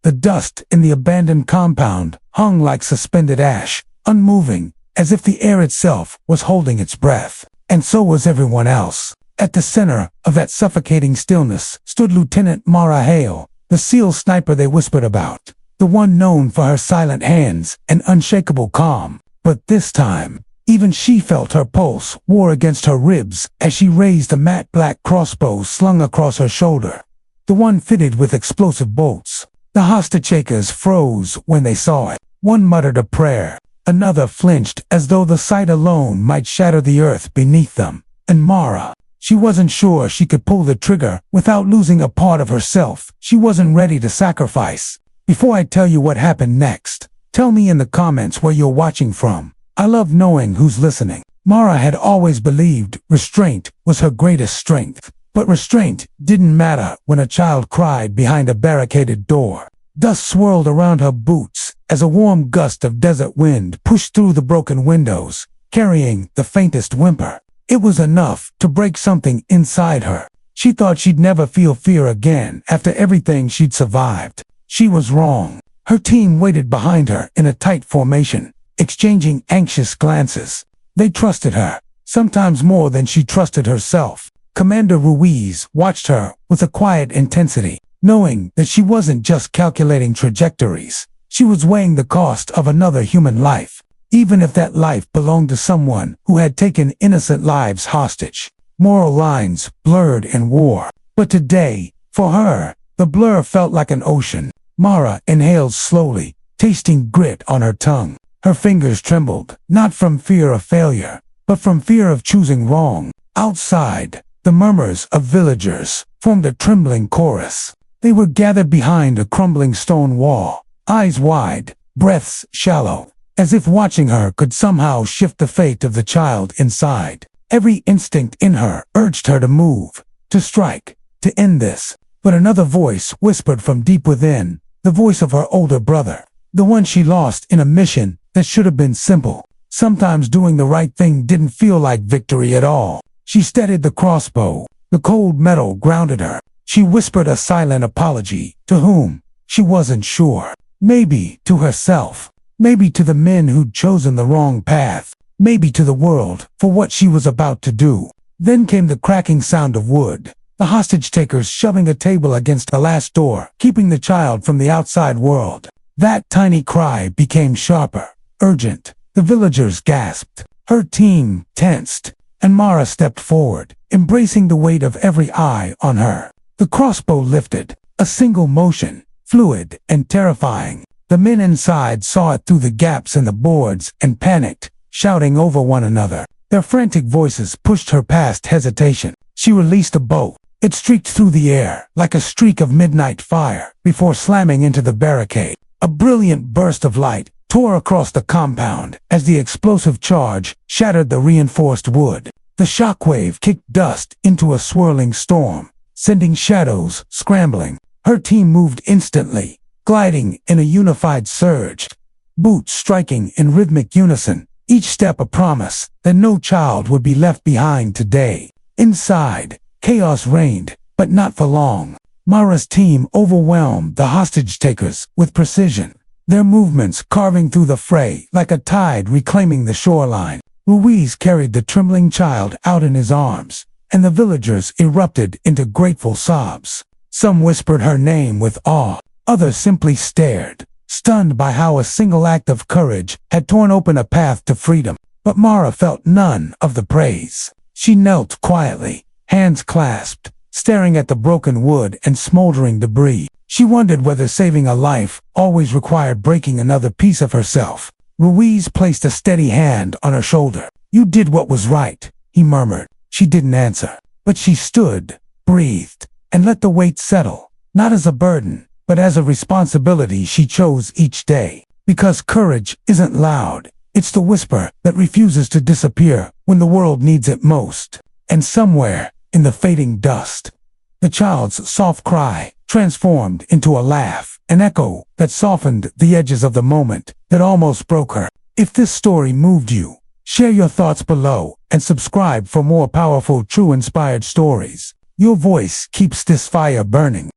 The dust in the abandoned compound hung like suspended ash, unmoving, as if the air itself was holding its breath. And so was everyone else. At the center of that suffocating stillness stood Lieutenant Mara Hale, the SEAL sniper they whispered about, the one known for her silent hands and unshakable calm. But this time, even she felt her pulse war against her ribs as she raised a matte black crossbow slung across her shoulder, the one fitted with explosive bolts. The hostage takers froze when they saw it. One muttered a prayer, another flinched as though the sight alone might shatter the earth beneath them. And Mara, she wasn't sure she could pull the trigger without losing a part of herself she wasn't ready to sacrifice. Before I tell you what happened next, tell me in the comments where you're watching from. I love knowing who's listening. Mara had always believed restraint was her greatest strength. But restraint didn't matter when a child cried behind a barricaded door. Dust swirled around her boots as a warm gust of desert wind pushed through the broken windows, carrying the faintest whimper. It was enough to break something inside her. She thought she'd never feel fear again after everything she'd survived. She was wrong. Her team waited behind her in a tight formation, exchanging anxious glances. They trusted her, sometimes more than she trusted herself. Commander Ruiz watched her with a quiet intensity, knowing that she wasn't just calculating trajectories. She was weighing the cost of another human life, even if that life belonged to someone who had taken innocent lives hostage. Moral lines blurred in war. But today, for her, the blur felt like an ocean. Mara inhaled slowly, tasting grit on her tongue. Her fingers trembled, not from fear of failure, but from fear of choosing wrong. Outside, the murmurs of villagers formed a trembling chorus. They were gathered behind a crumbling stone wall, eyes wide, breaths shallow, as if watching her could somehow shift the fate of the child inside. Every instinct in her urged her to move, to strike, to end this. But another voice whispered from deep within, the voice of her older brother, the one she lost in a mission that should have been simple. Sometimes doing the right thing didn't feel like victory at all. She steadied the crossbow. The cold metal grounded her. She whispered a silent apology. To whom? She wasn't sure. Maybe to herself. Maybe to the men who'd chosen the wrong path. Maybe to the world for what she was about to do. Then came the cracking sound of wood. The hostage-takers shoving a table against the last door, keeping the child from the outside world. That tiny cry became sharper, urgent. The villagers gasped. Her team tensed. And Mara stepped forward, embracing the weight of every eye on her. The crossbow lifted, a single motion, fluid and terrifying. The men inside saw it through the gaps in the boards and panicked, shouting over one another. Their frantic voices pushed her past hesitation. She released a bolt. It streaked through the air like a streak of midnight fire before slamming into the barricade. A brilliant burst of light tore across the compound as the explosive charge shattered the reinforced wood. The shockwave kicked dust into a swirling storm, sending shadows scrambling. Her team moved instantly, gliding in a unified surge, boots striking in rhythmic unison, each step a promise that no child would be left behind today. Inside, chaos reigned, but not for long. Mara's team overwhelmed the hostage-takers with precision, their movements carving through the fray like a tide reclaiming the shoreline. Ruiz carried the trembling child out in his arms, and the villagers erupted into grateful sobs. Some whispered her name with awe, others simply stared, stunned by how a single act of courage had torn open a path to freedom. But Mara felt none of the praise. She knelt quietly, hands clasped, staring at the broken wood and smoldering debris. She wondered whether saving a life always required breaking another piece of herself. Ruiz placed a steady hand on her shoulder. "You did what was right," he murmured. She didn't answer, but she stood, breathed, and let the weight settle, not as a burden, but as a responsibility she chose each day. Because courage isn't loud, it's the whisper that refuses to disappear when the world needs it most. And somewhere, in the fading dust, the child's soft cry transformed into a laugh, an echo that softened the edges of the moment that almost broke her. If this story moved you, share your thoughts below and subscribe for more powerful, true inspired stories. Your voice keeps this fire burning.